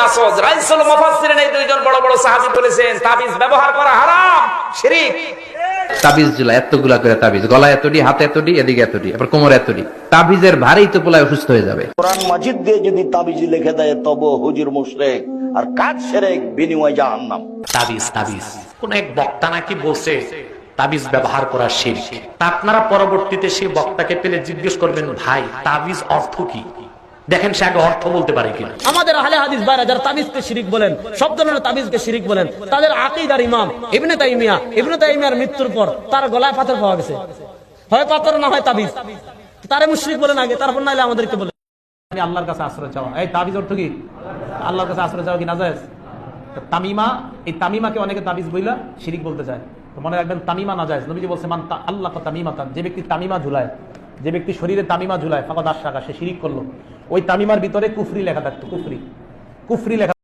মাসউদ রাইসুল মুফাসসিরিন এই দুইজন বড় বড় সাহাবী বলেছেন তাবিজ ব্যবহার করা হারাম, শিরক। তাবিজ ঝুলা এতগুলা করে তাবিজ, গলা এতটি, হাতে এতটি, এদিকে এতটি, আবার কোমর এতটি, তাবিজের ভারেই তো পোলায় অসুস্থ হয়ে যাবে। কোরআন মাজিদ দিয়ে যদি তাবিজ লিখে দেয় তবে হুজুর মুশরিক, আর কাজ শিরক, বিনিময় জাহান্নাম। তাবিজ কোন এক বক্তা নাকি বলছে তাবিজ ব্যবহার করা শিরক। তা আপনারা পরবর্তীতে সেই বক্তাকে পেলে জিজ্ঞেস করবেন, ভাই তাবিজ অর্থ কি? দেখেন সে আগে অর্থ বলতে পারে কিনা। আমাদের আহলে হাদিস ভাইরা যারা তাবিজকে শিরক বলেন, সব ধরনের তাবিজকে শিরক বলেন, তাদের আকীদার ইমাম ইবনে তাইমিয়ার মৃত্যুর পর তার গলায় পাথর পাওয়া গেছে, হয় পাথর না হয় তাবিজ। তারে মুশরিক বলেন আগে, তারপর নাইলে আমাদেরকে বলেন আল্লাহর কাছে আশ্রয় চাওয়া। এই তাবিজ অর্থ কি? আল্লাহর কাছে আশ্রয় চাওয়া কি নাজায়েজ? তামিমা, এই তামিমাকে অনেকে তাবিজ বইলা শিরক বলতে চায়। মনে রাখবেন তামিমা নাজায়েজ। নবীজি বলছে মান আল্লাহ তামিমাতান, যে ব্যক্তি তামিমা ঝুলায়, যে ব্যক্তি শরীরে তামিমা ঝুলায় ফাকাদ আশরাকা, সে শিরক করলো। ওই তামিমার ভিতরে কুফরি লেখা থাকতো, কুফরি লেখা